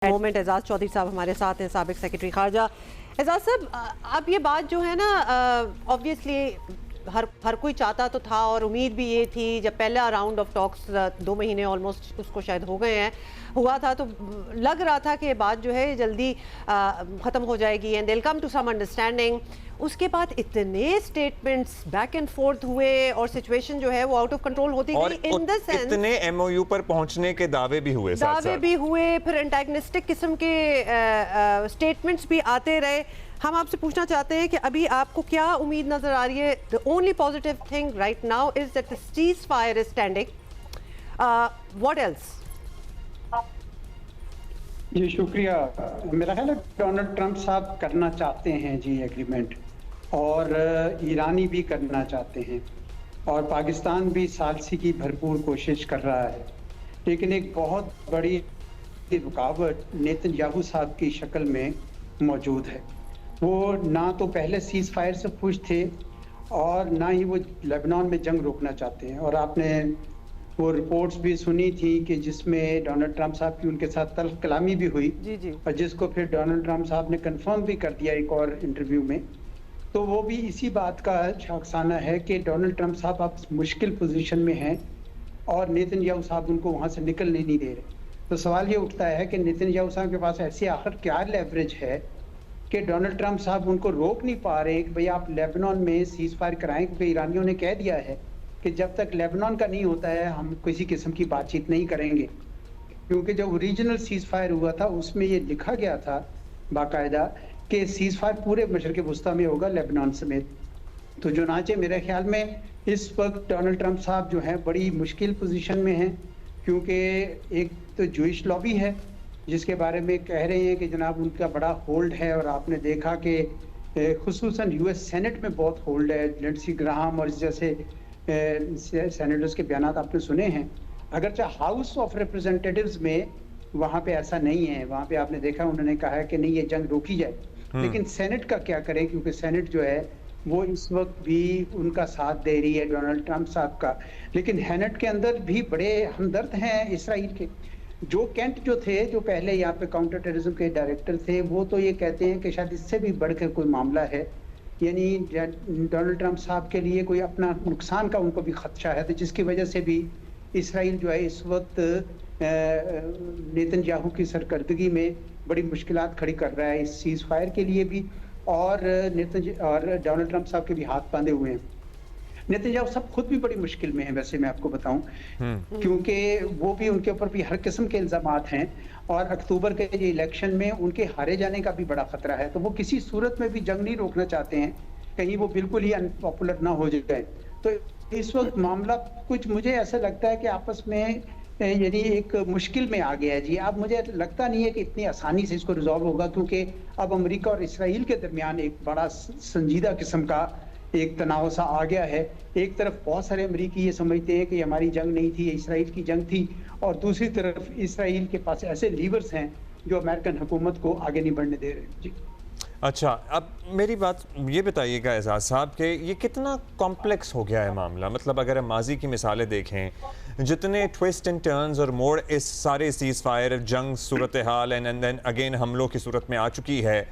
Moment Ejaz Chaudhary साहब हमारे साथ हैं, साबिक सेक्रेटरी खारजा। एजाज साहब, अब ये बात जो है ना, ऑब्वियसली हर कोई चाहता तो था और उम्मीद भी ये थी, जब पहला राउंड ऑफ टॉक्स 2 महीने ऑलमोस्ट उसको शायद हो गए हैं, हुआ था तो लग रहा था कि ये बात जो है जल्दी ख़त्म हो जाएगी and they will come to some understanding. उसके बाद इतने स्टेटमेंट्स बैक एंड फोर्थ हुए और सिचुएशन जो है वो आउट ऑफ कंट्रोल होती गई। इन द सेंस इतने एमओयू पर पहुंचने के दावे भी हुए, फिर एंटागनिस्टिक किस्म के स्टेटमेंट्स भी आते रहे। हम आपसे पूछना चाहते हैं कि अभी आपको क्या उम्मीद नजर आ रही है? The only positive thing right now is that the ceasefire is standing. What else? जी शुक्रिया। मेरा ख्याल है डोनाल्ड ट्रंप साहब करना चाहते हैं जी एग्रीमेंट, और ईरानी भी करना चाहते हैं, और पाकिस्तान भी सालसी की भरपूर कोशिश कर रहा है। लेकिन एक बहुत बड़ी रुकावट नेतन्याहू साहब की शक्ल में मौजूद है। वो ना तो पहले सीज फायर से खुश थे और ना ही वो लेबनान में जंग रोकना चाहते हैं। और आपने वो रिपोर्ट्स भी सुनी थी कि जिसमें डोनाल्ड ट्रंप साहब की उनके साथ तल्ख कलामी भी हुई जी। और जिसको फिर डोनाल्ड ट्रंप साहब ने कंफर्म भी कर दिया एक और इंटरव्यू में। तो वो भी इसी बात का शाखसाना है कि डोनाल्ड ट्रंप साहब अब मुश्किल पोजीशन में हैं और नेतन्याहू साहब उनको वहाँ से निकलने नहीं दे रहे। तो सवाल ये उठता है कि नेतन्याहू साहब के पास ऐसी आखिर क्या लेवरेज है कि डोनाल्ड ट्रंप साहब उनको रोक नहीं पा रहे कि भाई आप लेबनान में सीज फायर कराएं, क्योंकि ईरानियों ने कह दिया है कि जब तक लेबनान का नहीं होता है हम किसी किस्म की बातचीत नहीं करेंगे। क्योंकि जब ओरिजिनल सीज फायर हुआ था उसमें ये लिखा गया था बाकायदा कि सीज फायर पूरे मशरक़ वस्ता में होगा लेबनान समेत। तो चुनांचे मेरे ख्याल में इस वक्त डोनाल्ड ट्रंप साहब जो हैं बड़ी मुश्किल पोजीशन में हैं, क्योंकि एक तो जूइश लॉबी है जिसके बारे में कह रहे हैं कि जनाब उनका बड़ा होल्ड है, और आपने देखा कि खुसूसन यूएस सेनेट में बहुत होल्ड है। लिंडसी ग्राहम और इस जैसे सेनेटर्स के बयान आपने सुने हैं। अगरचे हाउस ऑफ रिप्रेजेंटेटिव्स में वहाँ पे ऐसा नहीं है, वहाँ पे आपने देखा उन्होंने कहा है कि नहीं ये जंग रोकी जाए। लेकिन सेनेट का क्या करें, क्योंकि सेनेट जो है वो इस वक्त भी उनका साथ दे रही है डोनाल्ड ट्रंप साहब का। लेकिन सेनेट के अंदर भी बड़े हमदर्द हैं इसराइल के। जो कैंट जो थे, जो पहले यहाँ पे काउंटर टेररिज्म के डायरेक्टर थे, वो तो ये कहते हैं कि शायद इससे भी बढ़कर कोई मामला है, यानी डोनाल्ड ट्रंप साहब के लिए कोई अपना नुकसान का उनको भी खदशा है। तो जिसकी वजह से भी इसराइल जो है इस वक्त नेतन्याहू की सरकर्दगी में बड़ी मुश्किलात खड़ी कर रहा है इस सीज फायर के लिए भी, और डोनाल्ड ट्रंप साहब के भी हाथ बांधे हुए हैं। नेतन्याहू साहब खुद भी बड़ी मुश्किल में है वैसे, मैं आपको बताऊं, क्योंकि वो भी उनके ऊपर भी हर किस्म के इल्जामात हैं, और अक्टूबर के इलेक्शन में उनके हारे जाने का भी बड़ा खतरा है। तो वो किसी सूरत में भी जंग नहीं रोकना चाहते हैं, कहीं वो बिल्कुल ही अनपॉपुलर ना हो जाए। तो इस वक्त मामला कुछ मुझे ऐसा लगता है कि आपस में यानी एक मुश्किल में आ गया है जी। अब मुझे लगता नहीं है कि इतनी आसानी से इसको रिजॉल्व होगा, क्योंकि अब अमेरिका और इसराइल के दरमियान एक बड़ा संजीदा किस्म का एक तनाव सा आ गया है। एक तरफ बहुत सारे अमेरिकी ये समझते हैं कि हमारी जंग नहीं थी, इसराइल की जंग थी, और दूसरी तरफ इसराइल के पास ऐसे लीवर्स हैं जो अमेरिकन हुकूमत को आगे नहीं बढ़ने दे रहे जी। अच्छा, अब मेरी बात ये बताइएगा एजाज साहब कि ये कितना कॉम्प्लेक्स हो गया है मामला। मतलब अगर हम माजी की मिसालें देखें, जितने ट्विस्ट एंड टर्न्स और मोड़ इस सारे सीज फायर जंग सूरत हाल एंड देन अगेन हमलों की सूरत में आ चुकी है,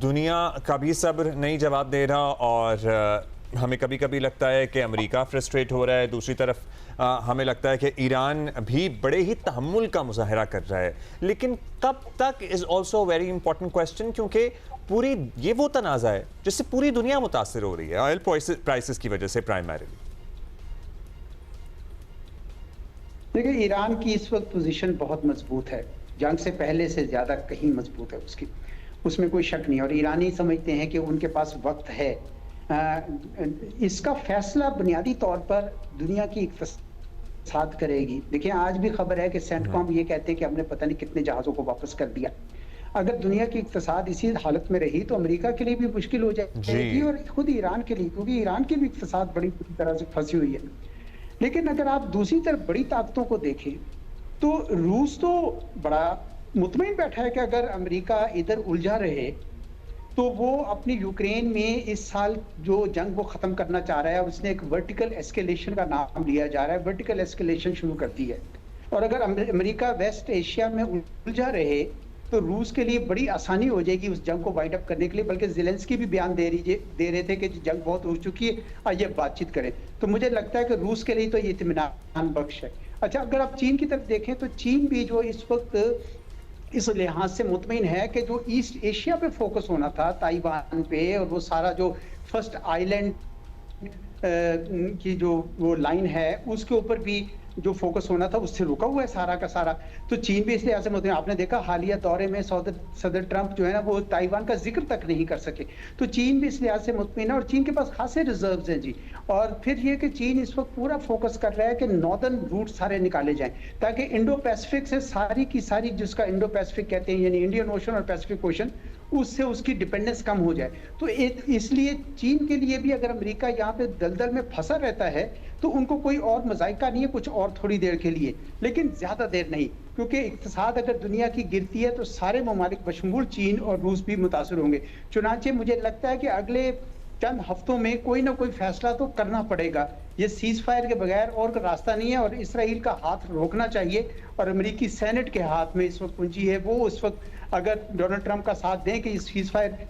दुनिया का भी सब्र नहीं जवाब दे रहा, और हमें कभी कभी लगता है कि अमेरिका फ्रस्ट्रेट हो रहा है, दूसरी तरफ हमें लगता है कि ईरान भी बड़े ही तहम्मुल का मुजाहरा कर रहा है। लेकिन कब तक is also very important question, क्योंकि पूरी ये वो तनाज़ा है जिससे पूरी दुनिया मुतासर हो रही है ऑयल प्राइसेस की वजह से प्राइमरीली। देखिए, ईरान की इस वक्त पोजीशन बहुत मजबूत है, जंग से पहले से ज़्यादा कहीं मजबूत है उसकी, उसमें कोई शक नहीं। और ईरानी समझते हैं कि उनके पास वक्त है। इसका फैसला बुनियादी तौर पर दुनिया की इक़्तिसाद करेगी। देखिए, आज भी खबर है कि सेंटकॉम ये कहते हैं कि हमने पता नहीं कितने जहाज़ों को वापस कर दिया। अगर दुनिया की इक़्तिसाद इसी हालत में रही तो अमेरिका के लिए भी मुश्किल हो जाएगी, और खुद ईरान के लिए, क्योंकि ईरान की भी इक़्तिसाद बड़ी बुरी तरह से फंसी हुई है। लेकिन अगर आप दूसरी तरफ बड़ी ताकतों को देखें तो रूस तो बड़ा मुतमईन बैठा है कि अगर अमेरिका इधर उलझा रहे तो वो अपनी यूक्रेन में इस साल जो जंग वो ख़त्म करना चाह रहा है, उसने एक वर्टिकल एस्केलेशन का नाम लिया जा रहा है, वर्टिकल एस्केलेशन शुरू कर दी है। और अगर अमेरिका वेस्ट एशिया में उलझा रहे तो रूस के लिए बड़ी आसानी हो जाएगी उस जंग को वाइंड अप करने के लिए। बल्कि ज़ेलेंस्की भी बयान दे रहे थे कि जंग बहुत हो चुकी है, आइए बातचीत करें। तो मुझे लगता है कि रूस के लिए तो ये इत्मीनान बख्श है। अच्छा, अगर आप चीन की तरफ देखें तो चीन भी जो इस वक्त इस लिहाज से मुतमईन है कि जो ईस्ट एशिया पे फोकस होना था, ताइवान पे, और वो सारा जो फर्स्ट आइलैंड की जो वो लाइन है उसके ऊपर भी जो फोकस होना था उससे रुका हुआ है सारा का सारा। तो चीन भी इसलिए ऐसे मुद्दे, आपने देखा हालिया दौरे में सदर ट्रंप जो है ना वो ताइवान का जिक्र तक नहीं कर सके। तो चीन भी इस लिहाज से मुतमईन है और चीन के पास खासे रिजर्व्स हैं जी। और फिर ये कि चीन इस वक्त पूरा फोकस कर रहा है कि नॉर्दर्न रूट सारे निकाले जाएं ताकि इंडो पैसिफिक से सारी की सारी, जिसका इंडो पैसिफिक कहते हैं यानी इंडियन ओशन और पैसिफिक ओशन, उससे उसकी डिपेंडेंस कम हो जाए। तो इसलिए चीन के लिए भी अगर अमेरिका यहाँ पे दलदल में फंसा रहता है तो उनको कोई और मजाइका नहीं है, कुछ और थोड़ी देर के लिए, लेकिन ज्यादा देर नहीं, क्योंकि इक्तिसाद अगर दुनिया की गिरती है तो सारे ममालिक बशमूल चीन और रूस भी मुतासर होंगे। चुनांचे मुझे लगता है कि अगले चंद हफ्तों में कोई ना कोई फैसला तो करना पड़ेगा। ये सीज फायर के बगैर और रास्ता नहीं है और इसराइल का हाथ रोकना चाहिए और अमेरिकी सेनेट के हाथ में इस वक्त पूंजी है। वो उस वक्त अगर डोनाल्ड ट्रंप का साथ दें कि इस सीज फायर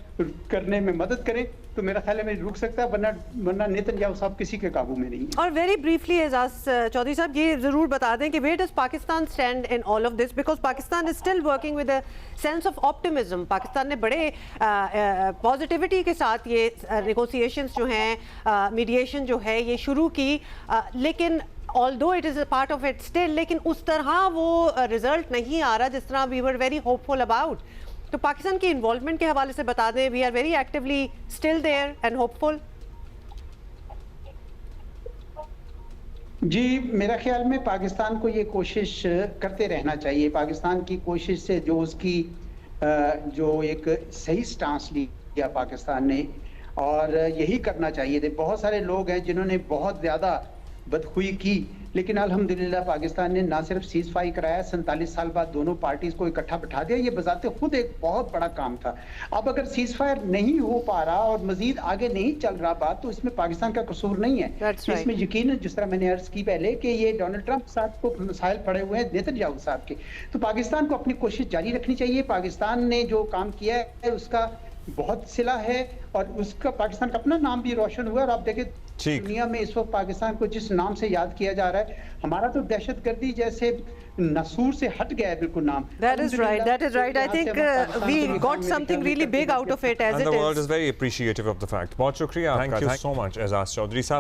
करने में मदद करें तो मेरा ख्याल है रूक सकता है, वरना नेतन्याहू साहब किसी के काबू में नहीं है। और वेरी ब्रीफली एजाज चौधरी साहब ये जरूर बता दें कि where does Pakistan stand in all of this, because Pakistan is still working with a sense of optimism. Pakistan ने बड़े पॉजिटिविटी के साथ ये नेगोशिएशंस जो हैं, मीडिएशन जो है ये शुरू की, लेकिन although it is a part of it still, लेकिन उस तरह वो रिजल्ट नहीं आ रहा जिस तरह we were very hopeful about. तो पाकिस्तान की इन्वॉल्वमेंट के हवाले से बता दें, we are very actively still there and hopeful. जी, मेरा ख्याल में पाकिस्तान को ये कोशिश करते रहना चाहिए। पाकिस्तान की कोशिश से जो उसकी जो एक सही स्टांस लिया पाकिस्तान ने, और यही करना चाहिए थे। बहुत सारे लोग हैं जिन्होंने बहुत ज़्यादा बदखुई की, लेकिन अल्हम्दुलिल्लाह पाकिस्तान ने ना सिर्फ सीज फायर कराया, 47 साल बाद दोनों पार्टीज को इकट्ठा बिठा दिया। ये बजाते खुद एक बहुत बड़ा काम था। अब अगर सीज फायर नहीं हो पा रहा और मजीद आगे नहीं चल रहा बात, तो इसमें पाकिस्तान का कसूर नहीं है। इसमें यकीन, जिस तरह मैंने अर्ज की पहले कि ये डोनाल्ड ट्रंप साहब को मसाइल पड़े हुए हैं नेतन्याहू साहब के, तो पाकिस्तान को अपनी कोशिश जारी रखनी चाहिए। पाकिस्तान ने जो काम किया है उसका बहुत सिला है और उसका पाकिस्तान का अपना नाम भी रोशन हुआ। और आप देखें दुनिया में इस वक्त पाकिस्तान को जिस नाम से याद किया जा रहा है, हमारा तो दहशतगर्दी जैसे नसूर से हट गया है बिल्कुल नाम। That is right. I think we got something really big out of it as it is. And the world is very appreciative of the fact. बहुत शुक्रिया आपका, thank you so much Ejaz Chaudhary साहब।